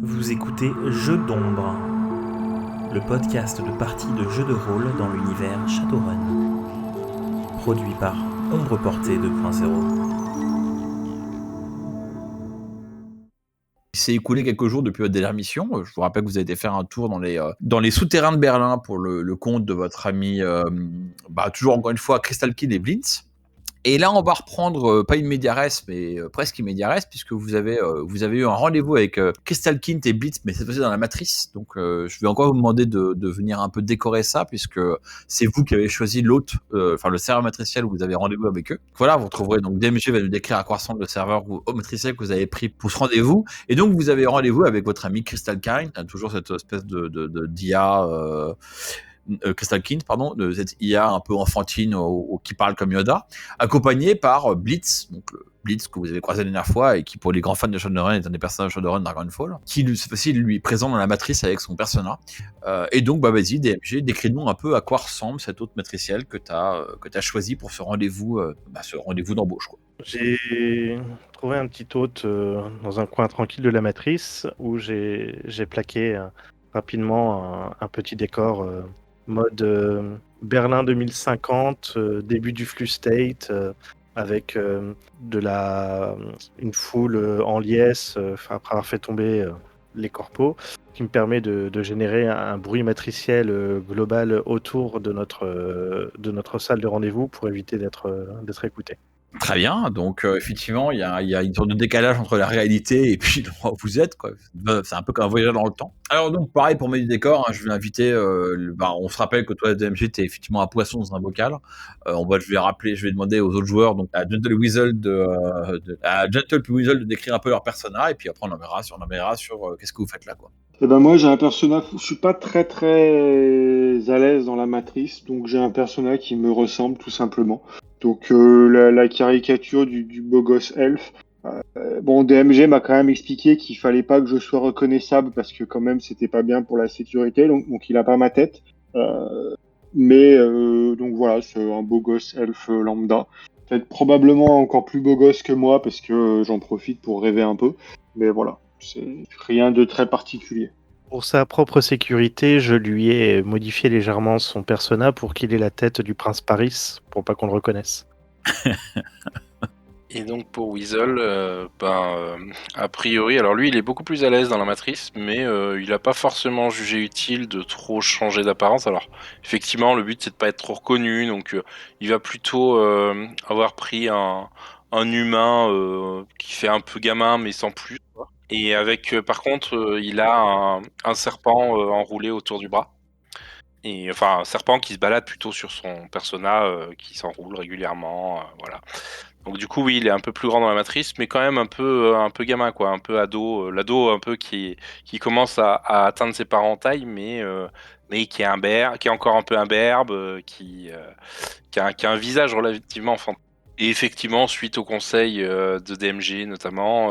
Vous écoutez Jeux d'ombre, le podcast de parties de jeux de rôle dans l'univers Shadowrun, produit par Ombre Portée 2.0. Il s'est écoulé quelques jours depuis votre dernière mission. Je vous rappelle que vous avez été faire un tour dans les souterrains de Berlin pour le compte de votre ami, toujours encore une fois, Crystal Kid et Blintz. Et là, on va reprendre, pas in media res, mais presque in media res, puisque vous avez eu un rendez-vous avec Crystal Kid et Blitz, mais cette fois-ci dans la matrice. Donc, je vais encore vous demander de venir un peu décorer ça, puisque c'est vous qui avez choisi l'hôte, le serveur matriciel où vous avez rendez-vous avec eux. Voilà, vous retrouverez donc DMG va nous décrire à quoi ressemble le serveur matriciel que vous avez pris pour ce rendez-vous. Et donc, vous avez rendez-vous avec votre ami Crystal Kid, toujours cette espèce d'IA. Crystal Kid, pardon, de cette IA un peu enfantine qui parle comme Yoda, accompagné par Blitz, donc Blitz que vous avez croisé la dernière fois et qui, pour les grands fans de Shadowrun, est un des personnages de Shadowrun Dragonfall, qui cette fois-ci lui présente dans la matrice avec son persona. Et donc, vas-y, DMG, décris-nous un peu à quoi ressemble cette hôte matricielle que tu as choisi pour ce rendez-vous d'embauche, quoi. J'ai trouvé un petit hôte dans un coin tranquille de la matrice où j'ai plaqué rapidement un petit décor mode Berlin 2050, début du flux state, avec une foule en liesse après avoir fait tomber les corpos, qui me permet de générer un bruit matriciel global autour de notre salle de rendez-vous pour éviter d'être écouté. Très bien, donc effectivement, il y a une sorte de décalage entre la réalité et puis l'endroit où vous êtes, quoi. C'est un peu comme un voyage dans le temps. Alors donc, pareil pour mettre du décor, je vais inviter, on se rappelle que toi, DMG, t'es effectivement un poisson dans un bocal. Je vais demander aux autres joueurs, donc à Gentle Weasel de décrire un peu leur persona, et puis après on en verra sur qu'est-ce que vous faites là, quoi. Eh ben moi j'ai un personnage, je suis pas très à l'aise dans la matrice, donc j'ai un personnage qui me ressemble tout simplement. Donc la caricature du beau gosse elfe. Bon, DMG m'a quand même expliqué qu'il fallait pas que je sois reconnaissable parce que quand même c'était pas bien pour la sécurité, donc il a pas ma tête. Donc voilà, c'est un beau gosse elfe lambda. Peut-être probablement encore plus beau gosse que moi parce que j'en profite pour rêver un peu. Mais voilà, c'est rien de très particulier. Pour sa propre sécurité, je lui ai modifié légèrement son persona pour qu'il ait la tête du prince Paris, pour pas qu'on le reconnaisse. Et donc pour Weasel, a priori, alors lui il est beaucoup plus à l'aise dans la matrice, mais il n'a pas forcément jugé utile de trop changer d'apparence. Alors effectivement, le but c'est de pas être trop reconnu, donc il va plutôt avoir pris un humain qui fait un peu gamin mais sans plus, quoi. Et avec par contre, il a un serpent enroulé autour du bras. Et enfin un serpent qui se balade plutôt sur son persona, qui s'enroule régulièrement, voilà. Donc du coup, oui, il est un peu plus grand dans la matrice, mais quand même un peu gamin, quoi, un peu ado, l'ado un peu qui commence à atteindre ses parents en taille, mais qui est qui est encore un peu imberbe, qui a un visage relativement enfantin. Et effectivement, suite au conseil de DMG notamment,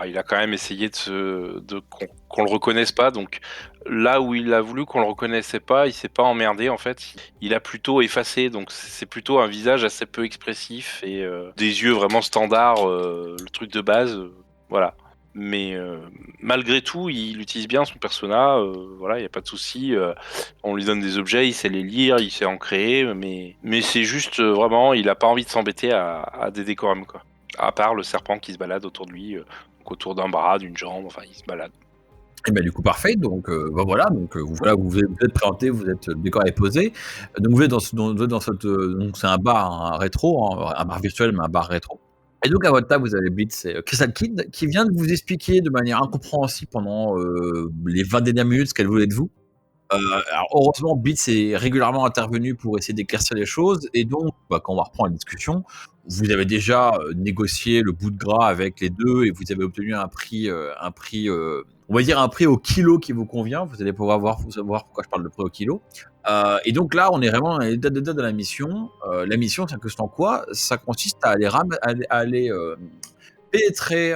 il a quand même essayé qu'on le reconnaisse pas. Donc là où il a voulu qu'on le reconnaissait pas, il s'est pas emmerdé en fait. Il a plutôt effacé. Donc c'est plutôt un visage assez peu expressif et des yeux vraiment standards, le truc de base. Voilà. Mais malgré tout, il utilise bien son persona. Voilà, il y a pas de souci. On lui donne des objets, il sait les lire, il sait en créer, mais c'est juste vraiment, il a pas envie de s'embêter à des décorums, quoi. À part le serpent qui se balade autour de lui, donc autour d'un bras, d'une jambe, enfin il se balade. Et du coup parfait, donc vous êtes présenté, le décor est posé. Donc vous êtes donc c'est un bar, un rétro, hein, un bar virtuel mais un bar rétro. Et donc à votre table vous avez Blitz et Crystal Kid qui vient de vous expliquer de manière incompréhensible pendant les 20 dernières minutes ce qu'elle voulait de vous. Alors heureusement, Blitz est régulièrement intervenu pour essayer d'éclaircir les choses, et donc, quand on va reprendre la discussion, vous avez déjà négocié le bout de gras avec les deux, et vous avez obtenu un prix, on va dire un prix au kilo qui vous convient. Vous allez pouvoir savoir pourquoi je parle de prix au kilo. Et donc là, on est vraiment dans les dates de la mission. La mission, c'est que c'est en quoi ça consiste à aller pénétrer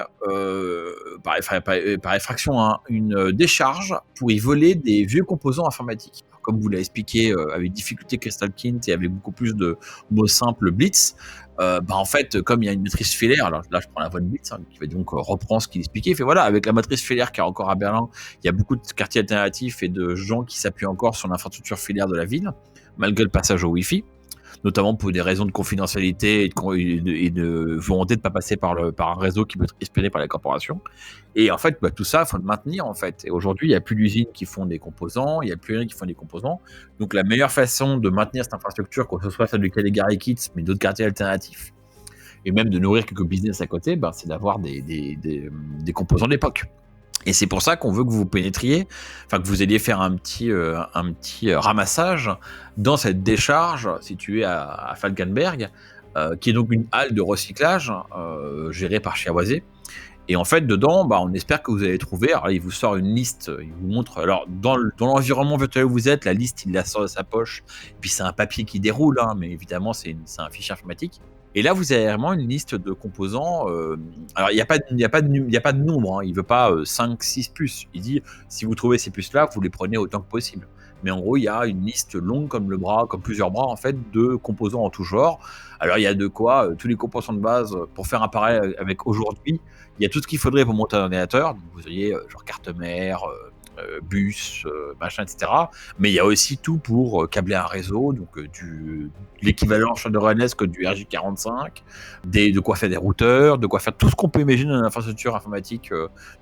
par effraction une décharge pour y voler des vieux composants informatiques. Comme vous l'avez expliqué avec difficulté Crystal Kint et avec beaucoup plus de mots simples Blitz, en fait, comme il y a une matrice filaire, alors là je prends la voix de Blitz, qui va donc reprendre ce qu'il expliquait, il fait voilà, avec la matrice filaire qui est encore à Berlin, il y a beaucoup de quartiers alternatifs et de gens qui s'appuient encore sur l'infrastructure filaire de la ville, malgré le passage au Wi-Fi, notamment pour des raisons de confidentialité et de volonté de ne pas passer par un réseau qui peut être espionné par les corporations. Et en fait, tout ça, il faut le maintenir, en fait. Et aujourd'hui, il n'y a plus d'usines qui font des composants, il n'y a plus rien qui font des composants. Donc, la meilleure façon de maintenir cette infrastructure, que ce soit celle du Caligari Kits, mais d'autres quartiers alternatifs, et même de nourrir quelques business à côté, c'est d'avoir des composants d'époque. Et c'est pour ça qu'on veut que vous pénétriez, que vous alliez faire un petit ramassage dans cette décharge située à Falkenberg, qui est donc une halle de recyclage gérée par Chiawase. Et en fait, dedans, on espère que vous allez trouver. Alors, il vous sort une liste, il vous montre. Alors, dans l'environnement virtuel où vous êtes, la liste, il la sort de sa poche. Et puis, c'est un papier qui déroule, mais évidemment, c'est un fichier informatique. Et là, vous avez vraiment une liste de composants. Alors, il n'y a pas de nombre. Il ne veut pas 5, 6 puces. Il dit, si vous trouvez ces puces-là, vous les prenez autant que possible. Mais en gros, il y a une liste longue comme le bras, comme plusieurs bras, en fait, de composants en tout genre. Alors, il y a de quoi, tous les composants de base, pour faire un parallèle avec aujourd'hui, il y a tout ce qu'il faudrait pour monter un ordinateur. Donc, vous auriez genre carte mère, bus, machin, etc. Mais il y a aussi tout pour câbler un réseau, donc l'équivalent Shadowrunesque du RJ45, de quoi faire des routeurs, de quoi faire tout ce qu'on peut imaginer dans l'infrastructure informatique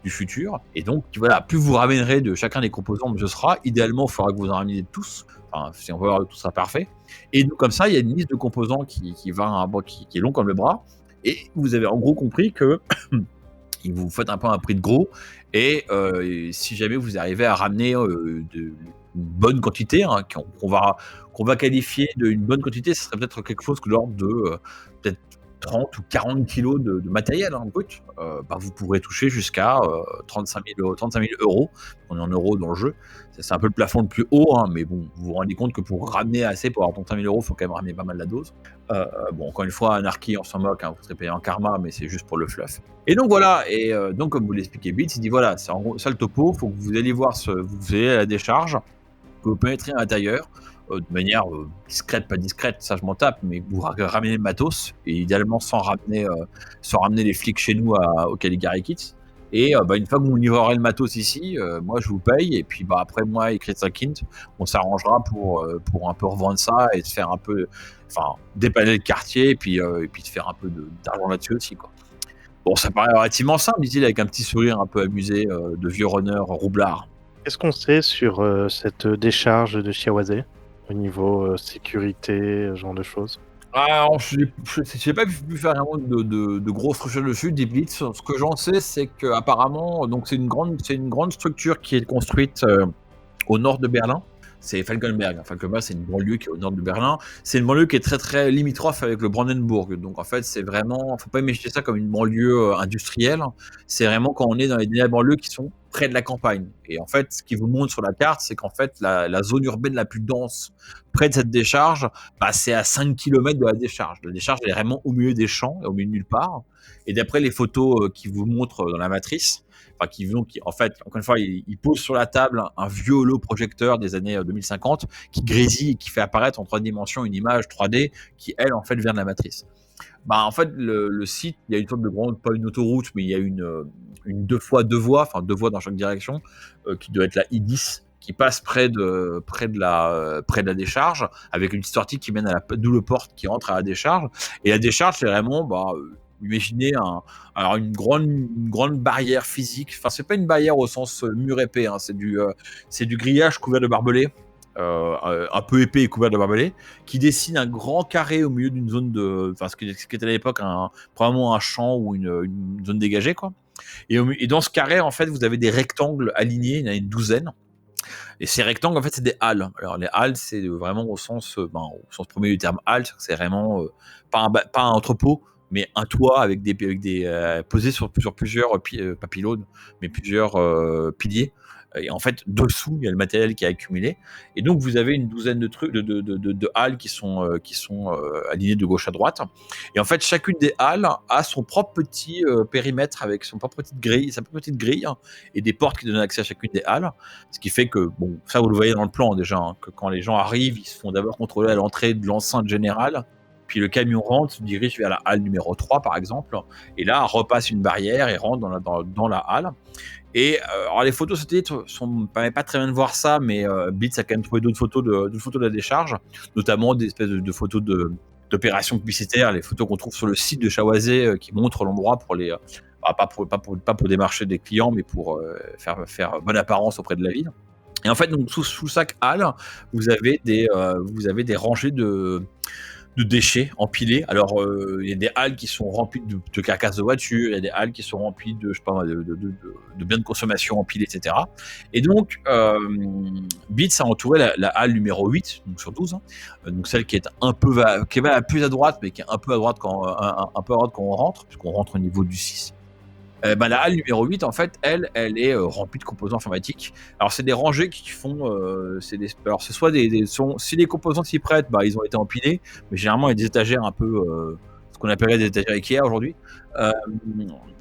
du futur. Et donc voilà, plus vous ramènerez de chacun des composants, mieux ce sera. Idéalement, il faudra que vous en rameniez tous. Enfin, si on veut avoir tout ça parfait. Et donc, comme ça, il y a une liste de composants qui est long comme le bras. Et vous avez en gros compris que vous faites un peu un prix de gros, et si jamais vous arrivez à ramener une bonne quantité, qu'on va qualifier d'une bonne quantité, ce serait peut-être quelque chose que l'ordre de peut-être 30 ou 40 kilos de matériel brut, vous pourrez toucher jusqu'à 35 000 euros. On est en euros dans le jeu. C'est un peu le plafond le plus haut, mais bon, vous vous rendez compte que pour ramener assez, pour avoir 35 000 euros, il faut quand même ramener pas mal la dose. Encore une fois, Anarchy, on s'en moque, vous serez payé en karma, mais c'est juste pour le fluff. Et donc voilà, et donc comme vous l'expliquez Blitz, il dit voilà, c'est en gros ça le topo, il faut que vous alliez voir, vous allez à la décharge, que vous pénétrez à l'intérieur, de manière discrète, pas discrète, ça je m'en tape, mais vous ramenez le matos, et idéalement sans ramener les flics chez nous au Caligari Kits. Et une fois que vous livrerez le matos ici, moi je vous paye, et puis après moi et Crystal Kint, on s'arrangera pour un peu revendre ça et de faire un peu, dépanner le quartier, et puis de faire un peu d'argent là-dessus aussi, quoi. Bon, ça paraît relativement simple, dit-il avec un petit sourire un peu amusé de vieux runner roublard. Qu'est-ce qu'on sait sur cette décharge de Chiawase au niveau sécurité, ce genre de choses? Alors, je n'ai pas pu faire vraiment de grosses recherches dessus, des Blitz. Ce que j'en sais, c'est qu'apparemment, donc c'est une grande structure qui est construite au nord de Berlin. C'est Falkenberg. Falkenberg, c'est une banlieue qui est au nord de Berlin. C'est une banlieue qui est très très limitrophe avec le Brandenburg. Donc en fait, c'est vraiment, faut pas imaginer ça comme une banlieue industrielle. C'est vraiment quand on est dans les banlieues qui sont près de la campagne. Et en fait, ce qui vous montre sur la carte, c'est qu'en fait, la zone urbaine la plus dense près de cette décharge, c'est à 5 km de la décharge. La décharge, elle est vraiment au milieu des champs, au milieu de nulle part. Et d'après les photos qui vous montrent dans la matrice, en fait, encore une fois, il pose sur la table un vieux holoprojecteur des années 2050 qui grésille et qui fait apparaître en 3 dimensions une image 3D qui, elle, en fait, vient de la matrice. En fait, le site, il y a une sorte de grande, pas une autoroute, mais il y a une 2x2 voies, deux voies dans chaque direction, qui doit être la I10, qui passe près de la décharge, avec une sortie qui mène à la double porte qui entre à la décharge. Et la décharge, c'est vraiment, imaginez une grande barrière physique. Enfin, c'est pas une barrière au sens mur épais, c'est du grillage couvert de barbelés, un peu épais et couvert de barbelés, qui dessine un grand carré au milieu d'une zone ce qui était à l'époque probablement un champ ou une zone dégagée, quoi. Et dans ce carré, en fait, vous avez des rectangles alignés, il y en a une douzaine. Et ces rectangles, en fait, c'est des halles. Alors, les halles, c'est vraiment au sens premier du terme halle, c'est vraiment pas un entrepôt, mais un toit avec des posé sur plusieurs pas pylônes, mais plusieurs piliers, Et en fait, dessous, il y a le matériel qui est accumulé. Et donc, vous avez une douzaine de trucs, de halles qui sont alignées de gauche à droite. Et en fait, chacune des halles a son propre petit périmètre avec son propre petite grille, sa propre petite grille, hein, et des portes qui donnent accès à chacune des halles. Ce qui fait que, bon, ça vous le voyez dans le plan déjà, hein, que quand les gens arrivent, ils se font d'abord contrôler à l'entrée de l'enceinte générale. Puis le camion rentre, se dirige vers la halle numéro 3, par exemple. Et là, repasse une barrière et rentre dans la halle. Et alors les photos satellites sont pas très bien de voir ça, mais Blitz a quand même trouvé d'autres photos de la décharge, notamment des espèces de photos d'opérations publicitaires, les photos qu'on trouve sur le site de Chawazé qui montrent l'endroit pour les pas pour démarcher des clients, mais pour faire bonne apparence auprès de la ville. Et en fait, donc sous chaque halle, vous avez des rangées de déchets empilés. Alors, il y a des halles qui sont remplies de carcasses de voitures, il y a des halles qui sont remplies de, je sais pas, de biens de consommation empilés, etc. Et donc, Blitz a entouré la halle numéro 8, donc sur 12, hein, donc celle qui est qui va plus à droite, mais qui est un peu à droite quand on rentre, puisqu'on rentre au niveau du 6. La halle numéro 8, en fait, elle est remplie de composants informatiques. Alors, c'est des rangées qui font. Alors, c'est soit si les composants s'y prêtent, ils ont été empilés, mais généralement, il y a des étagères un peu. Ce qu'on appellerait des étagères Ikea aujourd'hui,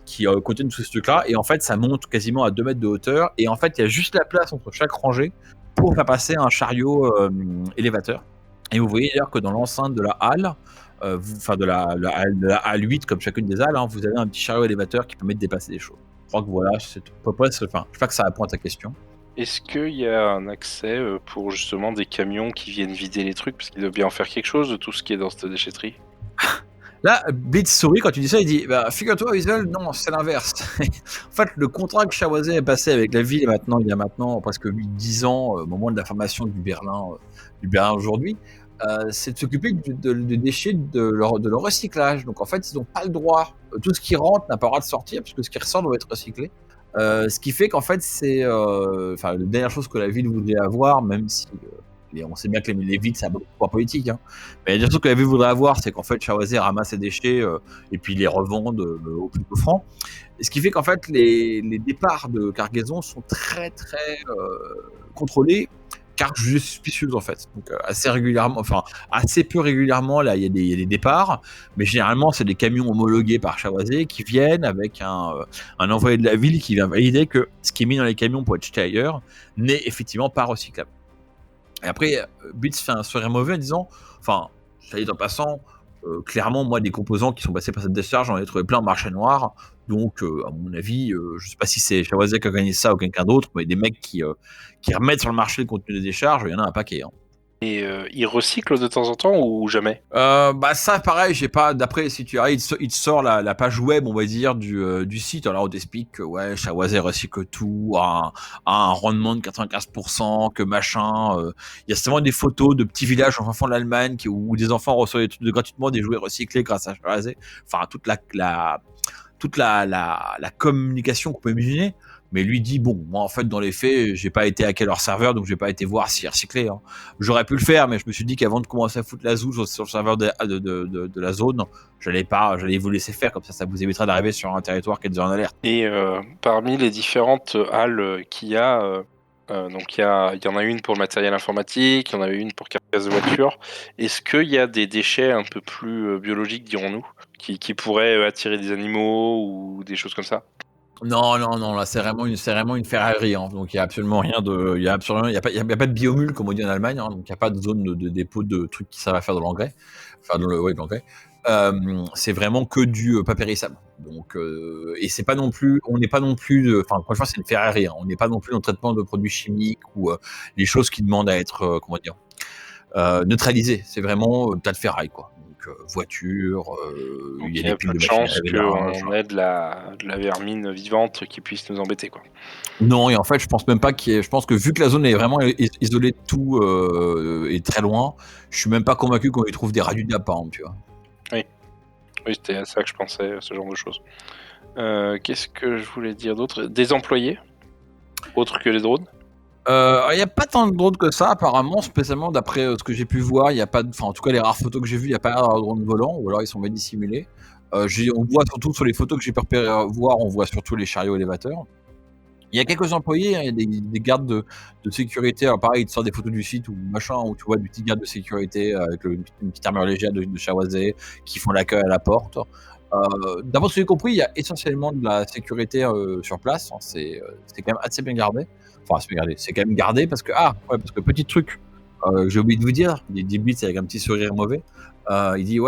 qui contiennent tous ces trucs-là. Et en fait, ça monte quasiment à 2 mètres de hauteur. Et en fait, il y a juste la place entre chaque rangée pour faire passer un chariot élévateur. Et vous voyez d'ailleurs que dans l'enceinte de la halle, de la halle 8, comme chacune des halles, hein, vous avez un petit chariot élévateur qui permet de dépasser des choses. Je crois que voilà, c'est à peu près, je sais pas que ça répond à ta question. Est-ce qu'il y a un accès pour justement des camions qui viennent vider les trucs, parce qu'ils doivent bien en faire quelque chose de tout ce qui est dans cette déchetterie? Là, Blitz sourit quand tu dis ça, il dit figure-toi, Visual, non, c'est l'inverse. En fait, le contrat que Chawazé a passé avec la ville il y a maintenant presque 8-10 ans, au moment de la formation du Berlin aujourd'hui, c'est de s'occuper de déchets de leur recyclage. Donc en fait, ils n'ont pas le droit. Tout ce qui rentre n'a pas le droit de sortir, puisque ce qui ressort doit être recyclé. Ce qui fait qu'en fait, c'est la dernière chose que la ville voudrait avoir, même si on sait bien que les villes, c'est un peu pouvoir politique, hein. Mais la dernière chose que la ville voudrait avoir, c'est qu'en fait, Chawazé ramasse ses déchets et puis les revende au plus offrant. Ce qui fait qu'en fait, les départs de cargaison sont très, très contrôlés, car jugées suspicieuses en fait. Donc assez peu régulièrement, là, il y a des départs, mais généralement, c'est des camions homologués par Chawazé qui viennent avec un envoyé de la ville qui vient valider que ce qui est mis dans les camions pour être jeté ailleurs n'est effectivement pas recyclable. Et après, Blitz fait un sourire mauvais en disant, ça dit en passant, clairement, moi, des composants qui sont passés par cette décharge, j'en ai trouvé plein en marché noir. Donc, à mon avis, je sais pas si c'est Chawazé qui a gagné ça ou quelqu'un d'autre, mais des mecs qui remettent sur le marché le contenu des décharges, il y en a un paquet. Hein. Et ils recyclent de temps en temps ou jamais? Ça, pareil, j'ai pas. D'après, si tu arrives, il te sort la page web, on va dire, du site. Alors, on t'explique que Chawazé recycle tout à un rendement de 95%, que machin. Il y a seulement des photos de petits villages en fond de l'Allemagne où des enfants reçoivent gratuitement des jouets recyclés grâce à Chawazé. Enfin, toute la communication qu'on peut imaginer. Mais lui dit, bon, moi en fait dans les faits, j'ai pas été hacker leur serveur, donc j'ai pas été voir s'ils recyclaient. Hein. J'aurais pu le faire, mais je me suis dit qu'avant de commencer à foutre la zouche sur le serveur de la zone, j'allais vous laisser faire, comme ça vous évitera d'arriver sur un territoire qui est déjà en alerte. Et parmi les différentes halles qu'il y a, donc il y en a une pour le matériel informatique, il y en a une pour carcasse de voiture. Est-ce qu'il y a des déchets un peu plus biologiques, dirons-nous, qui pourraient attirer des animaux ou des choses comme ça? Non, là c'est vraiment une Ferrari, hein. Donc il y a absolument rien de, il y a pas de biomule comme on dit en Allemagne, hein. Donc il y a pas de zone de dépôt de trucs qui servent à faire de l'engrais, de l'engrais. C'est vraiment que du pas périssable. Donc et c'est pas non plus, on n'est pas non plus, franchement c'est une Ferrari, hein. On n'est pas non plus dans le traitement de produits chimiques ou les choses qui demandent à être neutralisées. C'est vraiment tas de ferraille quoi. Voiture, il y a peu de chance qu'on ait de la vermine vivante qui puisse nous embêter, quoi. Non, et en fait, je pense même pas je pense que vu que la zone est vraiment isolée de tout et très loin, je suis même pas convaincu qu'on y trouve des radios de par exemple, tu vois. Oui, c'était à ça que je pensais, ce genre de choses. Qu'est-ce que je voulais dire d'autre? Des employés autres que les drones? Il n'y a pas tant de drones que ça, apparemment, spécialement d'après ce que j'ai pu voir. Il y a pas, en tout cas, les rares photos que j'ai vues, il n'y a pas de drones volants, ou alors ils sont bien dissimulés. On voit surtout sur les photos que j'ai pu voir, on voit surtout les chariots élévateurs. Il y a quelques employés, hein, il y a des gardes de sécurité. Alors pareil, ils te sortent des photos du site ou machin, où tu vois du petit garde de sécurité avec une petite armure légère de Shawazé qui font l'accueil à la porte. D'après ce que j'ai compris, il y a essentiellement de la sécurité sur place. Hein, c'est quand même assez bien gardé. Enfin, assez bien gardé. C'est quand même gardé parce que parce que petit truc, j'ai oublié de vous dire, il dit Blitz avec un petit sourire mauvais. Il dit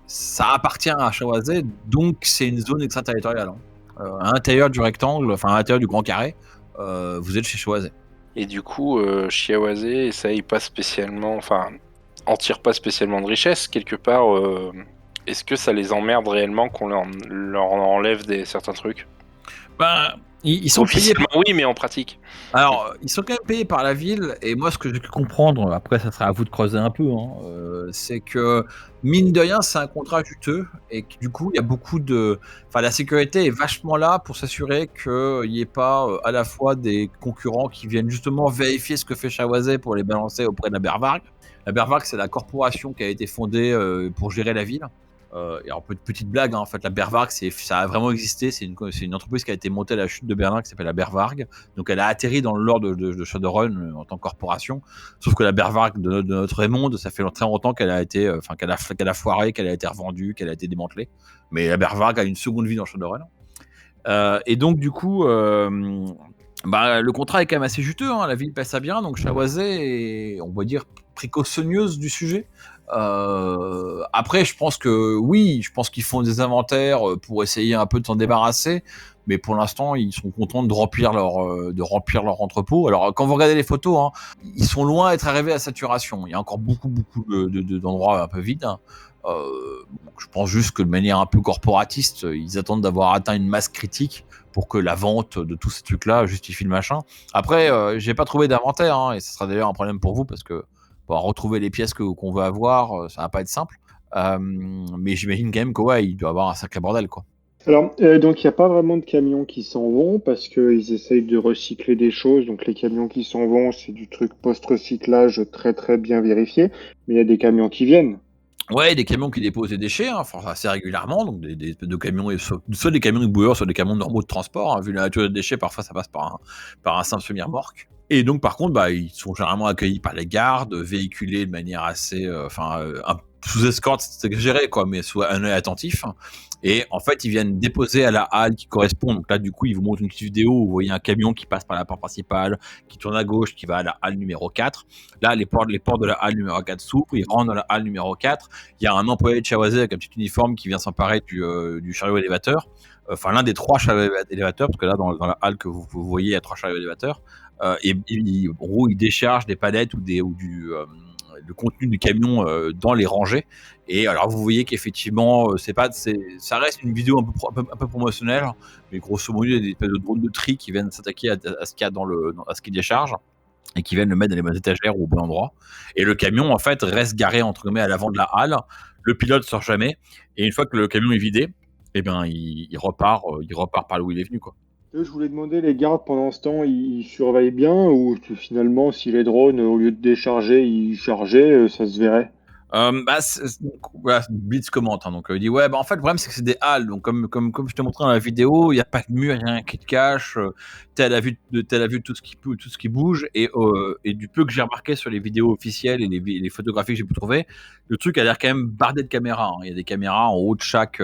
ça appartient à Shawazé, donc c'est une zone extraterritoriale. Hein. À l'intérieur du rectangle, enfin à l'intérieur du grand carré, vous êtes chez Shawazé. Et du coup, Chiawazé, ça y pas spécialement, enfin, en tire pas spécialement de richesse quelque part. Est-ce que ça les emmerde réellement qu'on leur enlève certains trucs? Ben, ils sont payés. Officiellement oui, mais en pratique. Alors, ils sont quand même payés par la ville, et moi, ce que j'ai pu comprendre, après, ça sera à vous de creuser un peu, hein, c'est que, mine de rien, c'est un contrat juteux, et que du coup, il y a beaucoup de. Enfin, la sécurité est vachement là pour s'assurer qu'il n'y ait pas à la fois des concurrents qui viennent justement vérifier ce que fait Shawazé pour les balancer auprès de la Bervarg. La Bervarg, c'est la corporation qui a été fondée pour gérer la ville. Et alors, petite blague, hein, en fait, la Bervarg, ça a vraiment existé. C'est une entreprise qui a été montée à la chute de Berlin qui s'appelle la Bervarg. Donc, elle a atterri dans le lore de Shadowrun en tant que corporation. Sauf que la Bervarg de notre Raymond, ça fait très longtemps qu'elle a été, qu'elle a foiré, qu'elle a été revendue, qu'elle a été démantelée. Mais la Bervarg a une seconde vie dans Shadowrun. Et donc, du coup, le contrat est quand même assez juteux. Hein, la ville passe ça bien. Donc, Shawazé est, on va dire, précautionneuse du sujet. Après, je pense qu'ils font des inventaires pour essayer un peu de s'en débarrasser, mais pour l'instant, ils sont contents de remplir leur entrepôt. Alors, quand vous regardez les photos, hein, ils sont loin d'être arrivés à saturation. Il y a encore beaucoup d'endroits un peu vides. Hein. Je pense juste que de manière un peu corporatiste, ils attendent d'avoir atteint une masse critique pour que la vente de tous ces trucs-là justifie le machin. Après, j'ai pas trouvé d'inventaire, hein, et ce sera d'ailleurs un problème pour vous parce que pour retrouver les pièces qu'on veut avoir, ça va pas être simple. Mais j'imagine quand même il doit y avoir un sacré bordel, quoi. Alors, donc, il n'y a pas vraiment de camions qui s'en vont parce qu'ils essayent de recycler des choses. Donc, les camions qui s'en vont, c'est du truc post-recyclage très très bien vérifié. Mais il y a des camions qui viennent. Ouais, des camions qui déposent des déchets, hein, assez régulièrement, donc des camions, soit des camions de boueurs, soit des camions normaux de transport. Hein, vu la nature des déchets, parfois ça passe par un simple semi-remorque. Et donc, par contre, ils sont généralement accueillis par les gardes, véhiculés de manière assez, sous escorte, c'est exagéré, quoi, mais sous un œil attentif. Et en fait, ils viennent déposer à la halle qui correspond. Donc là, du coup, ils vous montrent une petite vidéo où vous voyez un camion qui passe par la porte principale, qui tourne à gauche, qui va à la halle numéro 4. Là, les portes de la halle numéro 4 s'ouvrent, ils rentrent dans la halle numéro 4. Il y a un employé de Shawazé avec un petit uniforme qui vient s'emparer du chariot élévateur. Enfin, l'un des 3 chariots élévateurs, parce que là, dans la halle que vous voyez, il y a 3 chariots élévateurs. En gros, il décharge des palettes le contenu du camion dans les rangées. Et alors, vous voyez qu'effectivement, ça reste une vidéo un peu promotionnelle, mais grosso modo, il y a des espèces de drones de tri qui viennent s'attaquer à ce qu'il y a à ce qu'il décharge et qui viennent le mettre dans les bonnes étagères ou au bon endroit. Et le camion, en fait, reste garé entre guillemets à l'avant de la halle. Le pilote sort jamais. Et une fois que le camion est vidé, il repart par là où il est venu, quoi. Je voulais demander, les gardes, pendant ce temps, ils surveillent bien ou finalement, si les drones, au lieu de décharger, ils chargeaient, ça se verrait? Voilà, Blitz commente, hein, donc il dit en fait le problème c'est que c'est des halles, donc comme je te montrais dans la vidéo, il n'y a pas de mur, il n'y a rien qui te cache, t'es à la vue de tout ce qui bouge, et du peu que j'ai remarqué sur les vidéos officielles et les photographies que j'ai pu trouver, le truc a l'air quand même bardé de caméras. Hein. Il y a des caméras en haut de chaque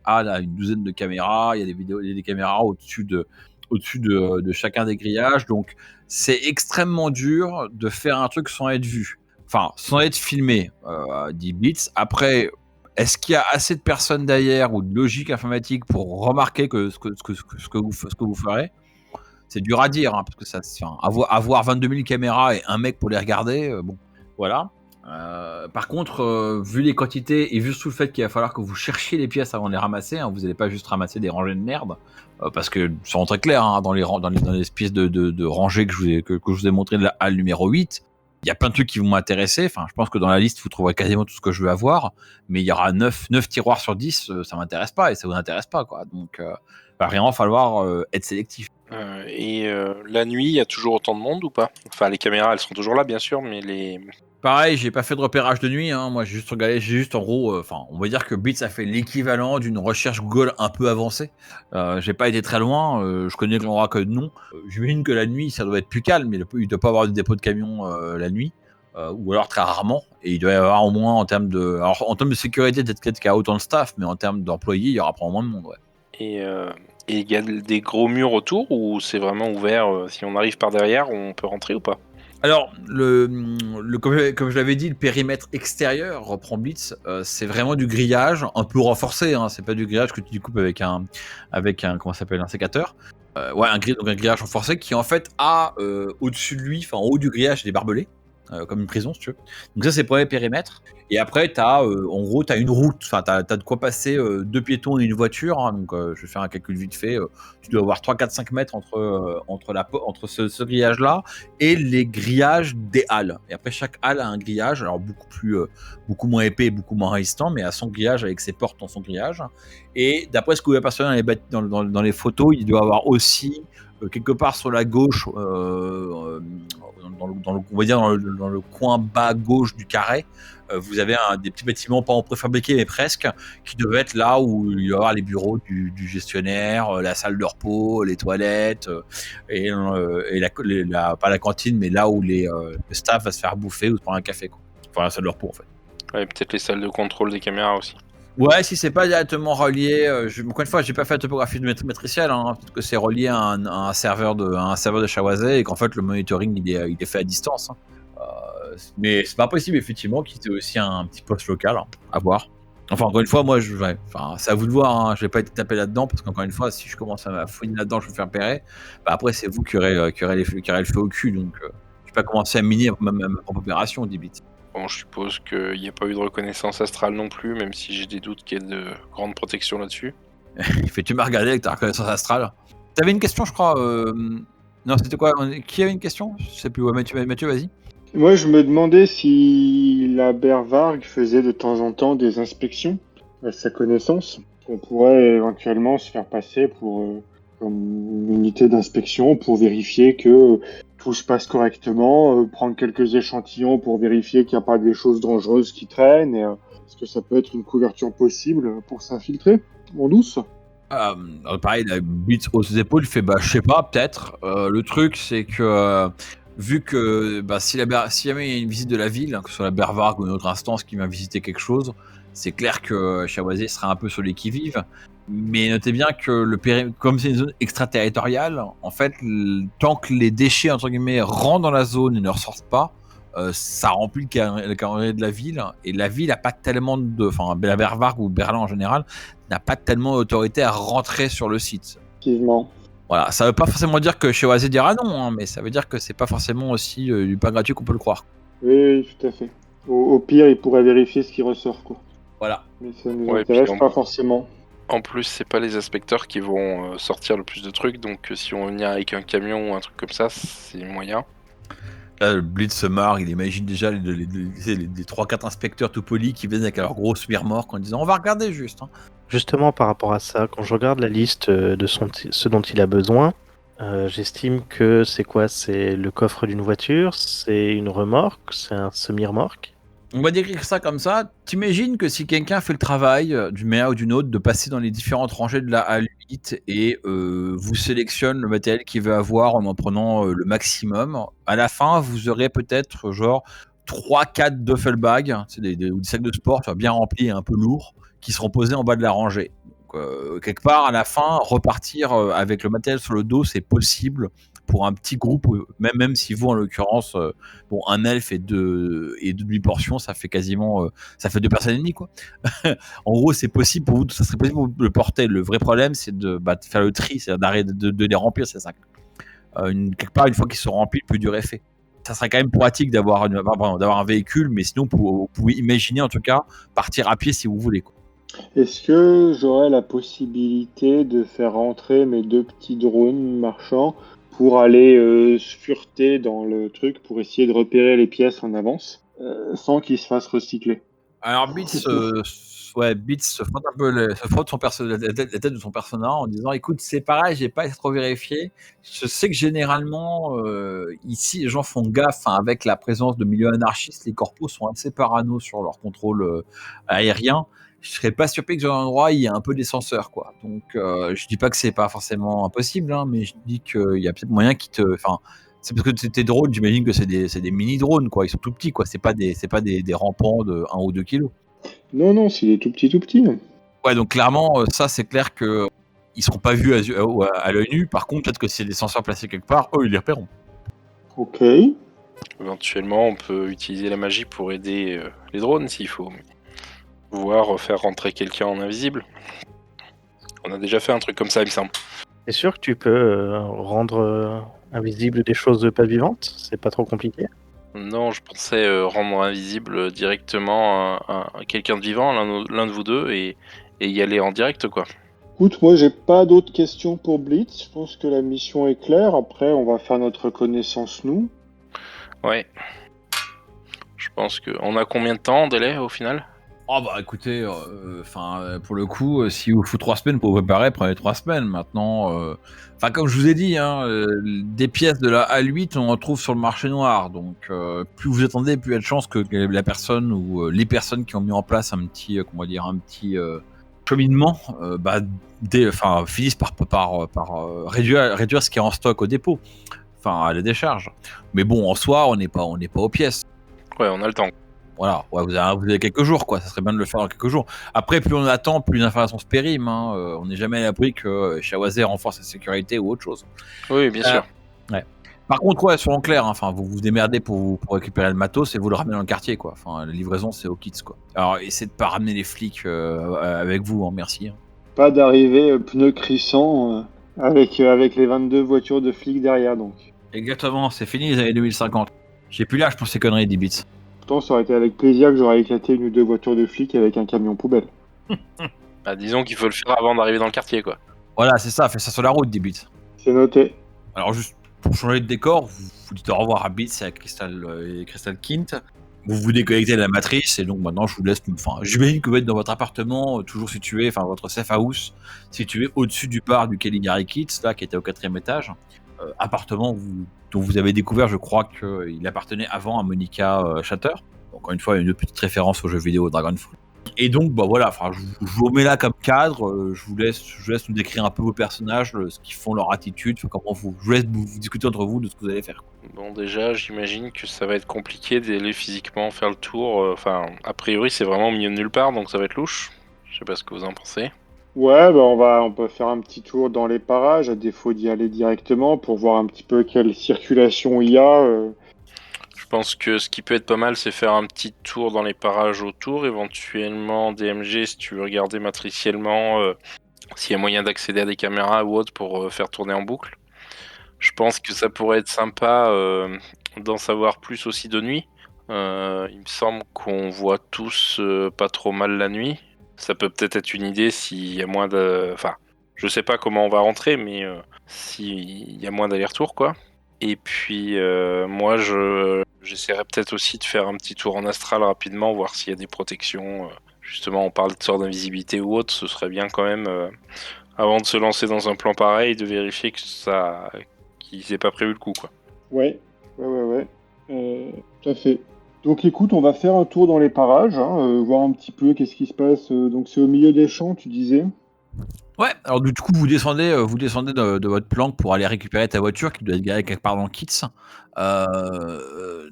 halle a une douzaine de caméras, il y a des caméras au-dessus de chacun des grillages, donc c'est extrêmement dur de faire un truc sans être vu. Enfin, sans être filmé, dit Blitz. Après, est-ce qu'il y a assez de personnes derrière ou de logique informatique pour remarquer que ce que vous ferez? C'est dur à dire, hein, parce que avoir 22 000 caméras et un mec pour les regarder, voilà. Par contre, vu les quantités et vu tout le fait qu'il va falloir que vous cherchiez les pièces avant de les ramasser, hein, vous n'allez pas juste ramasser des rangées de merde, parce que c'est très clair, hein, dans les pièces de rangées que je vous ai montré de la halle numéro 8, il y a plein de trucs qui vont m'intéresser. Enfin, je pense que dans la liste, vous trouverez quasiment tout ce que je veux avoir, mais il y aura 9 tiroirs sur 10, ça m'intéresse pas et ça vous intéresse pas, quoi. Donc, il va vraiment falloir être sélectif. La nuit, il y a toujours autant de monde ou pas? Enfin, les caméras, elles sont toujours là, bien sûr, mais Pareil, j'ai pas fait de repérage de nuit, hein. Moi, j'ai juste en gros, on va dire que Blitz a fait l'équivalent d'une recherche Google un peu avancée. J'ai pas été très loin, je connais l'endroit que de nom. J'imagine que la nuit, ça doit être plus calme, mais il doit pas avoir de dépôt de camion la nuit, ou alors très rarement. Et il doit y avoir au moins en termes de sécurité, peut-être qu'il y a autant de staff, mais en termes d'employés, il y aura probablement moins de monde, ouais. Et il y a des gros murs autour ou c'est vraiment ouvert si on arrive par derrière, on peut rentrer ou pas? Alors, comme je l'avais dit, le périmètre extérieur reprend Blitz, c'est vraiment du grillage un peu renforcé, hein. C'est pas du grillage que tu découpes avec un comment ça s'appelle, un sécateur. Ouais, donc un grillage renforcé qui en fait a au-dessus de lui, en haut du grillage, des barbelés, comme une prison si tu veux. Donc ça c'est le premier périmètre. Et après t'as en gros t'as une route, t'as de quoi passer 2 piétons et une voiture, hein. Donc je vais faire un calcul vite fait. Tu dois avoir 3, 4, 5 mètres entre ce grillage là et les grillages des halles. Et après chaque halle a un grillage, alors beaucoup moins épais, beaucoup moins résistant, mais à son grillage avec ses portes dans son grillage. Et d'après ce que vous avez aperçu dans les photos, il doit y avoir aussi quelque part sur la gauche, on va dire dans le coin bas gauche du carré, vous avez des petits bâtiments pas en préfabriqués mais presque, qui devaient être là où il y aura les bureaux du gestionnaire, la salle de repos, les toilettes, et pas la cantine, mais là où le staff va se faire bouffer ou se prendre un café, quoi. Enfin la salle de repos en fait. Ouais, peut-être les salles de contrôle des caméras aussi. Ouais, si c'est pas directement relié, encore une fois, j'ai pas fait la topographie matricielle, hein, peut-être que c'est relié à un serveur de Shawazé et qu'en fait le monitoring il est fait à distance, hein. Mais c'est pas possible effectivement qu'il y ait aussi un petit poste local, hein, à voir. Enfin encore une fois, moi c'est à vous de voir, hein, je vais pas être tapé là-dedans parce qu'encore une fois, si je commence à fouiner là-dedans, je vais me faire repérer. Bah après c'est vous qui aurez le feu au cul, donc je vais pas commencer à miner ma propre opération, dit Blitz. Bon, je suppose qu'il n'y a pas eu de reconnaissance astrale non plus, même si j'ai des doutes qu'il y ait de grandes protections là-dessus. Il fait, tu m'as regardé avec ta reconnaissance astrale. T'avais une question, je crois. Non, c'était quoi? Qui avait une question? Je sais plus. Ouais, Mathieu, vas-y. Moi, je me demandais si la Bervarg faisait de temps en temps des inspections à sa connaissance. On pourrait éventuellement se faire passer pour comme une unité d'inspection pour vérifier que tout se passe correctement, prendre quelques échantillons pour vérifier qu'il n'y a pas des choses dangereuses qui traînent. Et, est-ce que ça peut être une couverture possible pour s'infiltrer en douce? Pareil, la Blitz hausse ses épaules, il fait je sais pas, peut-être. Le truc, c'est que vu que si jamais il y a une visite de la ville, hein, que ce soit la Bervarg ou une autre instance qui vient visiter quelque chose, c'est clair que Shawazé sera un peu sur les qui-vive. Mais notez bien que comme c'est une zone extraterritoriale, en fait, tant que les déchets entre guillemets rentrent dans la zone et ne ressortent pas, ça remplit le calendrier de la ville. Et la ville a pas tellement la Bervarg ou Berlin en général n'a pas tellement d'autorité à rentrer sur le site. Effectivement. Voilà, ça veut pas forcément dire que Shawazé dira non, hein, mais ça veut dire que c'est pas forcément aussi du pain gratuit qu'on peut le croire. Oui, tout à fait. Au pire, il pourrait vérifier ce qui ressort, quoi. Voilà. Mais ça ne nous intéresse pas forcément. En plus, c'est pas les inspecteurs qui vont sortir le plus de trucs, donc si on vient avec un camion ou un truc comme ça, c'est moyen. Là, le Blitz se marre, il imagine déjà les 3-4 inspecteurs tout polis qui viennent avec leur grosse remorque en disant on va regarder juste, hein. Justement, par rapport à ça, quand je regarde la liste de ce dont il a besoin, j'estime que c'est quoi? C'est le coffre d'une voiture, c'est une remorque, c'est un semi-remorque. On va décrire ça comme ça. T'imagines que si quelqu'un fait le travail d'une manière ou d'une autre de passer dans les différentes rangées de la A8 et vous sélectionne le matériel qu'il veut avoir en prenant le maximum, à la fin, vous aurez peut-être genre 3-4 duffel bags, c'est ou des sacs de sport bien remplis et un peu lourds, qui seront posés en bas de la rangée. Donc, quelque part, à la fin, repartir avec le matériel sur le dos, c'est possible pour un petit groupe, même si vous, en l'occurrence, un elfe et deux demi-portions, ça fait quasiment, ça fait 2 personnes et demie, quoi. En gros, c'est possible pour vous, ça serait possible pour vous de le porter. Le vrai problème, c'est de faire le tri, c'est d'arrêter de les remplir, ces sacs. Quelque part, une fois qu'ils sont remplis, le plus dur est fait. Ça serait quand même pratique d'avoir un véhicule, mais sinon, vous pouvez imaginer, en tout cas, partir à pied si vous voulez, quoi. Est-ce que j'aurais la possibilité de faire rentrer mes 2 petits drones marchands pour aller se fureter dans le truc pour essayer de repérer les pièces en avance sans qu'ils se fassent recycler? Alors Blitz, Beats se frotte un peu la tête de son persona en disant écoute, c'est pareil, j'ai pas été trop vérifié. Je sais que généralement, ici, les gens font gaffe avec la présence de milieux anarchistes. Les corpos sont assez parano sur leur contrôle aérien. Je serais pas surpris que dans un endroit, il y ait un peu des censeurs, quoi. Donc, je dis pas que c'est pas forcément impossible, hein, mais je dis qu'il y a peut-être moyen qu'ils te. Enfin, c'est parce que tes drones, j'imagine que c'est des mini-drones, quoi. Ils sont tout petits, quoi. C'est pas des rampants de 1 ou 2 kilos. Non, s'il est tout petit, tout petit. Ouais, donc clairement, ça, c'est clair que ils seront pas vus à l'œil nu. Par contre, peut-être que s'il y a des senseurs placés quelque part, eux, ils les repéreront. Ok. Éventuellement, on peut utiliser la magie pour aider les drones s'il faut. Voire faire rentrer quelqu'un en invisible. On a déjà fait un truc comme ça, il me semble. C'est sûr que tu peux rendre invisible des choses pas vivantes? C'est pas trop compliqué? Non, je pensais rendre invisible directement quelqu'un de vivant, l'un de vous deux, et y aller en direct, quoi. Écoute, moi j'ai pas d'autres questions pour Blitz. Je pense que la mission est claire. Après, on va faire notre connaissance nous. Ouais. Je pense que... On a combien de temps en délai, au final? Oh bah écoutez, pour le coup, si vous faut 3 semaines pour vous préparer, prenez 3 semaines. Maintenant, comme je vous ai dit, hein, des pièces de la A8, on en trouve sur le marché noir. Donc, plus vous attendez, plus il y a de chances que la personne ou les personnes qui ont mis en place un petit cheminement, finissent par réduire ce qui est en stock au dépôt, à la décharge. Mais bon, en soi, on n'est pas aux pièces. Ouais, on a le temps. Voilà, ouais, vous avez quelques jours, quoi. Ça serait bien de le faire en quelques jours. Après, plus on attend, plus l'information se périme. Hein. On n'est jamais à l'abri que Shawazé renforce sa sécurité ou autre chose. Oui, bien sûr. Ouais. Par contre, ouais, soyons clairs. Hein, vous vous démerdez pour récupérer le matos et vous le ramenez dans le quartier, quoi. La livraison, c'est aux kids, quoi. Alors, essayez de pas ramener les flics avec vous, hein, merci. Hein. Pas d'arrivée pneus crissants avec les 22 voitures de flics derrière, donc. Exactement, c'est fini les années 2050. J'ai plus l'âge pour ces conneries, D-Bits. Pourtant, ça aurait été avec plaisir que j'aurais éclaté 1 ou 2 voitures de flics avec un camion poubelle. Bah, disons qu'il faut le faire avant d'arriver dans le quartier, quoi. Voilà, c'est ça, fais ça sur la route, D-Bits. C'est noté. Alors, juste pour changer de décor, vous dites au revoir à Bits et à Crystal Kint. Vous vous déconnectez de la matrice et donc maintenant je vous laisse. J'imagine que vous êtes dans votre appartement, toujours situé, votre safe house, situé au-dessus du bar du Caligari Kids, là, qui était au 4e étage. Appartement dont vous avez découvert, je crois, qu'il appartenait avant à Monica Shatter. Encore une fois, une petite référence au jeu vidéo Dragonfall. Et donc, voilà, je vous mets là comme cadre. Je vous laisse nous décrire un peu vos personnages, ce qu'ils font, leur attitude, je vous laisse vous discuter entre vous de ce que vous allez faire. Bon, déjà, j'imagine que ça va être compliqué d'aller physiquement faire le tour. A priori, c'est vraiment au milieu de nulle part, donc ça va être louche. Je sais pas ce que vous en pensez. Ouais, on peut faire un petit tour dans les parages, à défaut d'y aller directement, pour voir un petit peu quelle circulation il y a. Je pense que ce qui peut être pas mal, c'est faire un petit tour dans les parages autour, éventuellement DMG si tu veux regarder matriciellement s'il y a moyen d'accéder à des caméras ou autre pour faire tourner en boucle. Je pense que ça pourrait être sympa d'en savoir plus aussi de nuit. Il me semble qu'on voit tous pas trop mal la nuit. Ça peut peut-être être une idée s'il y a moins de... je sais pas comment on va rentrer, mais s'il y a moins d'aller-retour, quoi. Et puis, moi, j'essaierai peut-être aussi de faire un petit tour en astral rapidement, voir s'il y a des protections. Justement, on parle de sorte d'invisibilité ou autre, ce serait bien quand même, avant de se lancer dans un plan pareil, de vérifier qu'ils n'aient pas prévu le coup, quoi. Ouais. Tout à fait. Donc écoute, on va faire un tour dans les parages, voir un petit peu qu'est-ce qui se passe. Donc c'est au milieu des champs, tu disais. Ouais, alors du coup, vous descendez de votre planque pour aller récupérer ta voiture qui doit être garée quelque part dans le kits.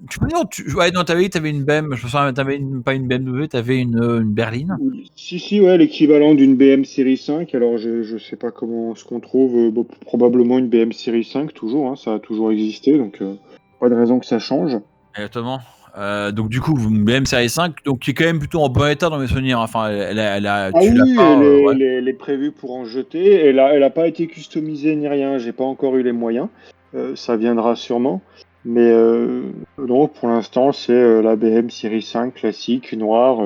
Tu peux dire, ouais, non, t'avais une BM, je me souviens, pas une BMW, t'avais une berline. Si, ouais, l'équivalent d'une BM série 5. Alors je sais pas ce qu'on trouve, probablement une BM série 5 toujours, hein, ça a toujours existé, donc pas de raison que ça change. Exactement. Donc du coup, une BM série 5, donc qui est quand même plutôt en bon état dans mes souvenirs. Enfin, elle est prévue pour en jeter. Elle a pas été customisée ni rien. J'ai pas encore eu les moyens. Ça viendra sûrement. Mais non, pour l'instant, c'est la BM série 5 classique, noire.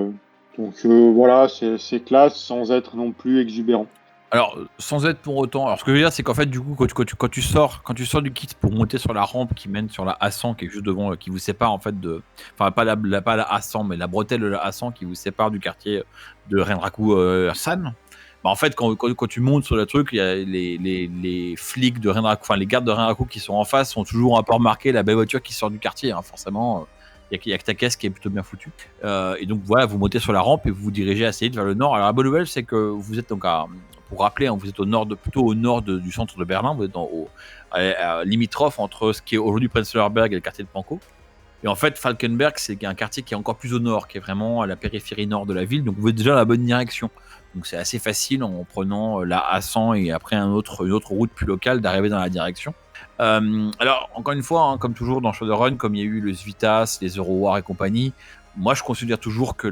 Donc voilà, c'est classe sans être non plus exubérant. Alors, sans être pour autant. Alors, ce que je veux dire, c'est qu'en fait, du coup, quand tu sors du kit pour monter sur la rampe qui mène sur la A100, qui est juste devant, qui vous sépare en fait de. Enfin, pas la A100, mais la bretelle de la A100 qui vous sépare du quartier de Renraku San. Bah, en fait, quand tu montes sur le truc, il y a les flics de Renraku, enfin, les gardes de Renraku qui sont en face sont toujours un peu remarqués la belle voiture qui sort du quartier, hein, forcément. Il y a que ta caisse qui est plutôt bien foutue. Et donc, voilà, vous montez sur la rampe et vous vous dirigez assez vite vers le nord. Alors, la bonne nouvelle, c'est que vous êtes donc pour rappeler, hein, vous êtes plutôt au nord du centre de Berlin, vous êtes limitrophe entre ce qui est aujourd'hui Prenzlauer Berg et le quartier de Pankow. Et en fait, Falkenberg, c'est un quartier qui est encore plus au nord, qui est vraiment à la périphérie nord de la ville, donc vous êtes déjà dans la bonne direction. Donc c'est assez facile en prenant la A100 et après une autre route plus locale d'arriver dans la direction. Alors, encore une fois, hein, comme toujours dans Shadowrun, comme il y a eu le Svitas, les Eurowar et compagnie, moi je considère toujours que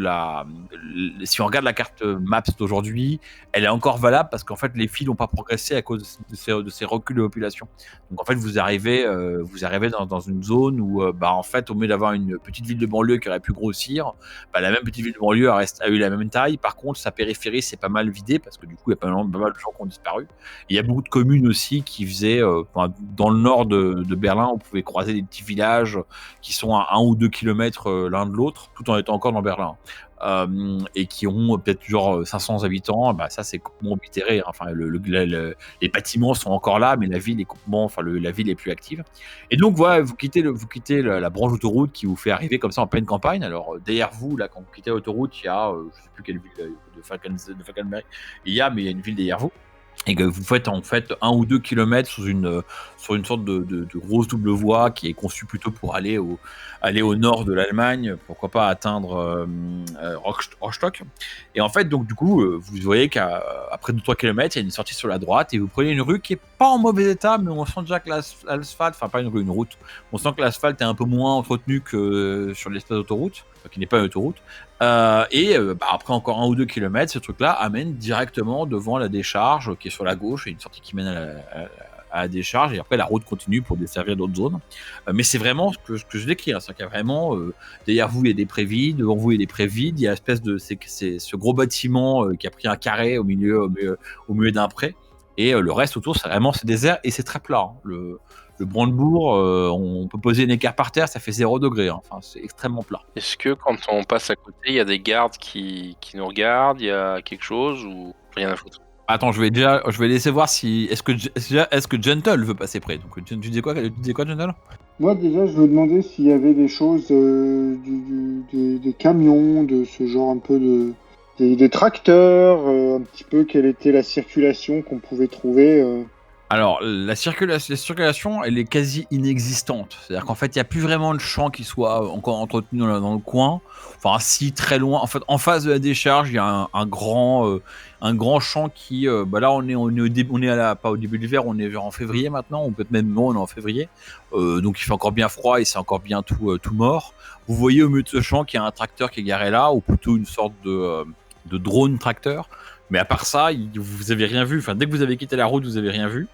si on regarde la carte Maps d'aujourd'hui, elle est encore valable parce qu'en fait les filles n'ont pas progressé à cause de ces reculs de population. Donc en fait vous arrivez dans une zone où en fait au lieu d'avoir une petite ville de banlieue qui aurait pu grossir, la même petite ville de banlieue a eu la même taille. Par contre sa périphérie s'est pas mal vidée parce que du coup il y a pas mal de gens qui ont disparu. Et il y a beaucoup de communes aussi qui faisaient dans le nord de Berlin, on pouvait croiser des petits villages qui sont à 1 ou 2 kilomètres l'un de l'autre, tout en étant encore dans Berlin. Et qui ont peut-être genre 500 habitants, ça c'est complètement oblitéré. Enfin, les bâtiments sont encore là, mais la ville est complètement, la ville est plus active. Et donc voilà, vous quittez la branche autoroute qui vous fait arriver comme ça en pleine campagne. Alors derrière vous, là, quand vous quittez l'autoroute, il y a, je sais plus quelle ville de Falkenberg il y a, mais il y a une ville derrière vous. Et que vous faites en fait 1 ou 2 kilomètres sur une sorte de grosse double voie qui est conçue plutôt pour aller au nord de l'Allemagne, pourquoi pas atteindre Rostock. Et en fait, donc du coup, vous voyez qu'après 2-3 kilomètres, il y a une sortie sur la droite et vous prenez une rue qui est pas en mauvais état, mais on sent déjà que l'asphalte, enfin pas une rue, une route, on sent que l'asphalte est un peu moins entretenu que sur l'espèce d'autoroute, qui n'est pas une autoroute. Après encore 1 ou 2 kilomètres, ce truc-là amène directement devant la décharge qui est sur la gauche, et une sortie qui mène à la décharge, et après la route continue pour desservir d'autres zones. Mais c'est vraiment ce que je décris, hein, c'est qu'il y a vraiment derrière vous il y a des prés vides, devant vous il y a des prés vides, il y a c'est ce gros bâtiment qui a pris un carré au milieu d'un pré, et le reste autour c'est désert et c'est très plat. Hein. Le Brandebourg, on peut poser une équerre par terre, ça fait 0 degré. Hein. Enfin, c'est extrêmement plat. Est-ce que quand on passe à côté, il y a des gardes qui nous regardent, il y a quelque chose ou rien à foutre? Attends, je vais laisser voir si est-ce que Gentle veut passer près. Donc tu disais quoi Gentle? Moi déjà, je me demandais s'il y avait des choses, des camions, de ce genre un peu des tracteurs, un petit peu quelle était la circulation qu'on pouvait trouver. Alors, la circulation, elle est quasi inexistante. C'est-à-dire qu'en fait, il n'y a plus vraiment de champ qui soit encore entretenu dans le coin. Enfin, si, très loin. En fait, en face de la décharge, il y a un grand champ qui... là, on est pas au début de l'hiver, on est en février maintenant, ou peut-être même non, on est en février. Donc, il fait encore bien froid et c'est encore bien tout mort. Vous voyez au milieu de ce champ qu'il y a un tracteur qui est garé là, ou plutôt une sorte de drone tracteur. Mais à part ça, vous avez rien vu. Enfin, dès que vous avez quitté la route, vous avez rien vu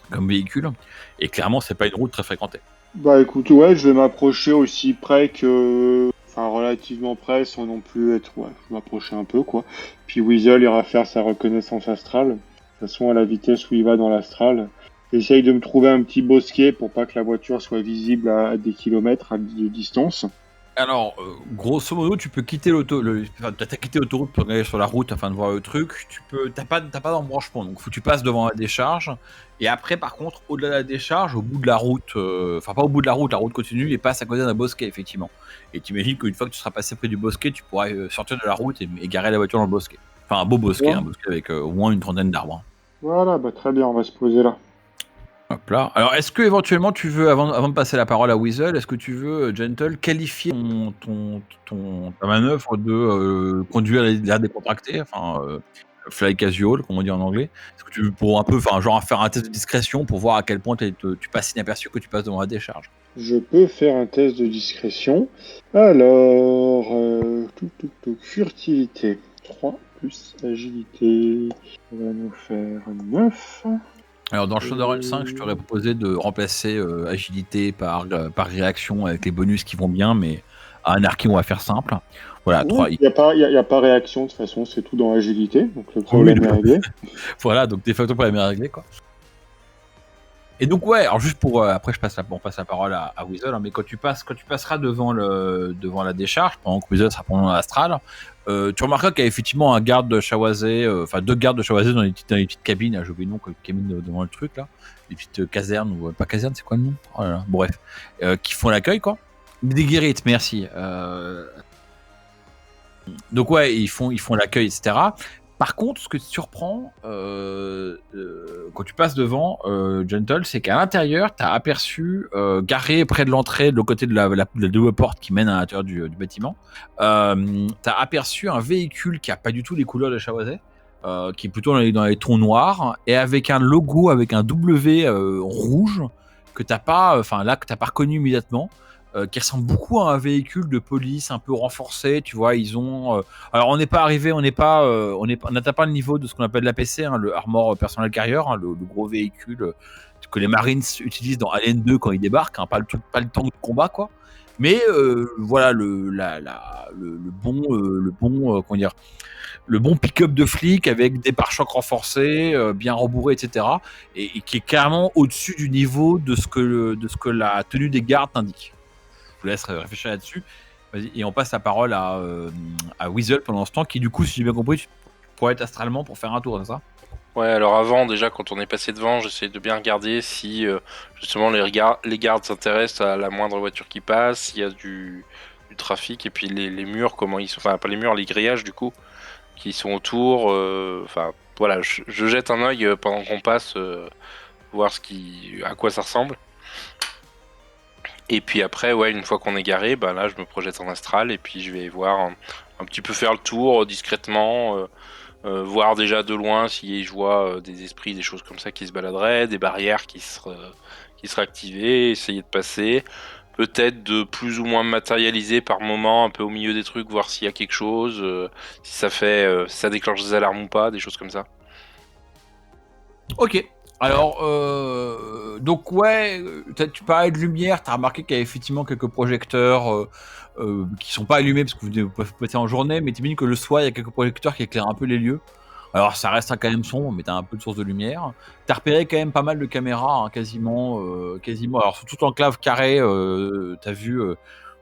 comme véhicule. Et clairement, c'est pas une route très fréquentée. Bah écoute, ouais, je vais m'approcher aussi près que... Enfin, relativement près, sans non plus être... Ouais, je vais m'approcher un peu, quoi. Puis Weasel ira faire sa reconnaissance astrale. De toute façon, à la vitesse où il va dans l'astral. J'essaye de me trouver un petit bosquet pour pas que la voiture soit visible à des kilomètres de distance. Alors, grosso modo, tu peux quitter t'as quitté l'autoroute pour aller sur la route afin de voir le truc. T'as pas d'embranchement, donc faut que tu passes devant la décharge. Et après, par contre, au-delà de la décharge, au bout de la route, enfin pas au bout de la route continue et passe à côté d'un bosquet, effectivement. Et t'imagines qu'une fois que tu seras passé près du bosquet, tu pourras sortir de la route et garer la voiture dans le bosquet. Enfin, un beau bosquet, Ouais. un bosquet avec au moins une trentaine d'arbres. Voilà, bah très bien, on va se poser là. Hop là. Alors, est-ce que éventuellement tu veux, avant de passer la parole à Weasel, est-ce que tu veux, Gentle, qualifier ta manœuvre de conduire l'air décontracté, enfin fly casual, comme on dit en anglais. Est-ce que tu veux pour un peu, enfin genre faire un test de discrétion pour voir à quel point tu passes inaperçu que tu passes devant la décharge. Je peux faire un test de discrétion. Alors, furtivité. 3 plus agilité. Ça va nous faire 9. Alors dans Shadowrun 5, je t'aurais proposé de remplacer agilité par réaction avec les bonus qui vont bien, mais anarchie, on va faire simple. Voilà, Non, 3. il n'y a pas réaction, de toute façon, c'est tout dans agilité, donc le problème est réglé. Voilà, donc de facto, problème est réglé, quoi. Et donc ouais, alors juste pour après on passe la parole à Weasel, hein, mais quand tu passeras devant la décharge, pendant que Weasel sera pendant l'astral, tu remarqueras qu'il y a effectivement un garde de Shawazé, enfin 2 gardes de Shawazé dans les petites cabines, j'ai oublié le nom, cabine devant le truc là, les petites casernes ou pas casernes, c'est quoi le nom? Oh là là, bref, qui font l'accueil quoi. Des guérites, merci. Donc ouais, ils font l'accueil, etc. Par contre, ce que te surprend quand tu passes devant Gentle, c'est qu'à l'intérieur, tu as aperçu, garé près de l'entrée, de l'autre côté de la double porte qui mène à l'intérieur du bâtiment, tu as aperçu un véhicule qui a pas du tout les couleurs de Shawazé, qui est plutôt dans les tons noirs, et avec un logo, avec un W rouge, que t'as pas reconnu immédiatement. Qui ressemble beaucoup à un véhicule de police un peu renforcé, tu vois, ils ont alors on n'atteint pas le niveau de ce qu'on appelle l'APC, hein, le Armor Personnel Carrier, hein, le gros véhicule que les Marines utilisent dans Alien 2 quand ils débarquent, hein, pas le tank de combat quoi. Mais voilà le bon pick-up de flic avec des pare-chocs renforcés, bien rembourrés, etc. Et qui est carrément au-dessus du niveau de ce que la tenue des gardes indique. Je vous laisse réfléchir là-dessus. Vas-y, et on passe la parole à Weasel pendant ce temps, qui du coup, si j'ai bien compris, tu pourrais être astralement pour faire un tour, c'est ça? Ouais, alors avant, déjà, quand on est passé devant, j'essaie de bien regarder si justement les gardes s'intéressent à la moindre voiture qui passe, s'il y a du trafic, et puis les murs, comment ils sont, enfin pas les murs, les grillages du coup, qui sont autour. Enfin voilà, je jette un œil pendant qu'on passe, voir à quoi ça ressemble. Et puis après, ouais, une fois qu'on est garé, ben là, je me projette en astral et puis je vais voir un petit peu faire le tour discrètement, voir déjà de loin si je vois des esprits, des choses comme ça qui se baladeraient, des barrières qui seraient activées, essayer de passer, peut-être de plus ou moins matérialiser par moment un peu au milieu des trucs, voir s'il y a quelque chose, si ça déclenche des alarmes ou pas, des choses comme ça. Ok. Alors, donc ouais, tu parlais de lumière, t'as remarqué qu'il y a effectivement quelques projecteurs qui sont pas allumés parce que vous passez en journée, mais t'imagines que le soir, il y a quelques projecteurs qui éclairent un peu les lieux. Alors ça reste quand même sombre, mais t'as un peu de source de lumière. T'as repéré quand même pas mal de caméras, hein, quasiment. Alors sur toute l'enclave carrée, t'as vu...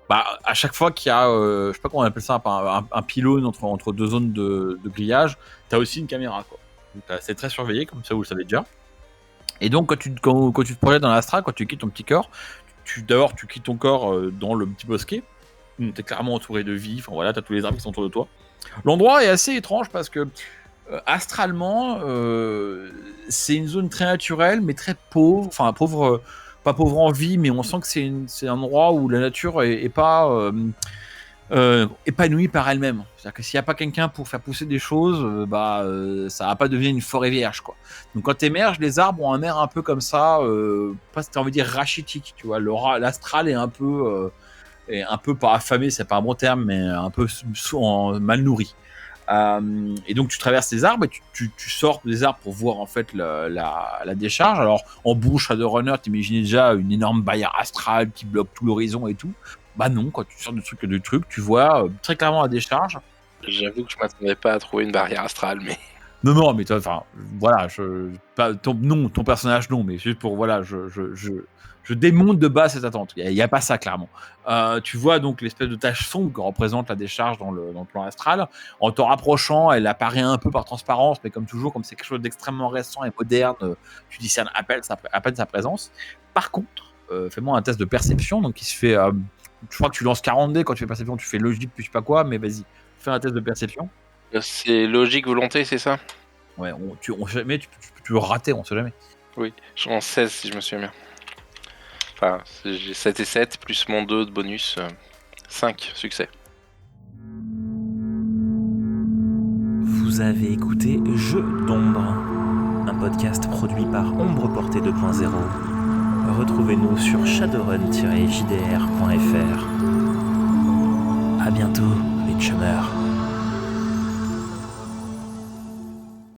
à chaque fois qu'il y a, je sais pas comment on appelle ça, un pylône entre 2 zones de grillage, t'as aussi une caméra, quoi. Donc c'est très surveillé, comme ça vous le savez déjà. Et donc quand tu te projettes dans l'astral, quand tu quittes ton petit corps, tu quittes ton corps dans le petit bosquet. T'es clairement entouré de vie, enfin voilà, t'as tous les arbres qui sont autour de toi. L'endroit est assez étrange parce que astralement, c'est une zone très naturelle, mais très pauvre, enfin pauvre, pas pauvre en vie, mais on sent que c'est un endroit où la nature est pas épanouie par elle-même. C'est-à-dire que s'il n'y a pas quelqu'un pour faire pousser des choses, ça va pas devenir une forêt vierge, quoi. Donc quand t'émerges, les arbres ont un air un peu comme ça, pas si t'as envie de dire rachitique, tu vois. L'astral est un peu pas affamé, c'est pas un bon terme, mais un peu mal nourri. Et donc tu traverses les arbres et tu sors des arbres pour voir en fait la décharge. Alors en bouche Shadowrunner, t'imaginais déjà une énorme barrière astrale qui bloque tout l'horizon et tout. Bah non, quand tu sors du truc, tu vois très clairement la décharge. J'avoue que je m'attendais pas à trouver une barrière astrale, mais... Non, mais toi, enfin, voilà, ton personnage non, mais juste pour, voilà, je démonte de base cette attente. Il y a pas ça, clairement. Tu vois donc l'espèce de tache sombre que représente la décharge dans le plan astral. En te rapprochant, elle apparaît un peu par transparence, mais comme toujours, comme c'est quelque chose d'extrêmement récent et moderne, tu discernes à peine sa présence. Par contre, fais-moi un test de perception, donc qui se fait... je crois que tu lances 40 dés quand tu fais perception, tu fais logique, puis je sais pas quoi, mais vas-y, fais un test de perception. C'est logique, volonté, c'est ça? Ouais, tu veux rater, on sait jamais. Oui, j'en ai 16 si je me souviens bien. Enfin, j'ai 7 et 7, plus mon 2 de bonus, 5 succès. Vous avez écouté Jeux d'ombre, un podcast produit par Ombre Portée 2.0. Retrouvez-nous sur shadowrun-jdr.fr. À bientôt, les chummers.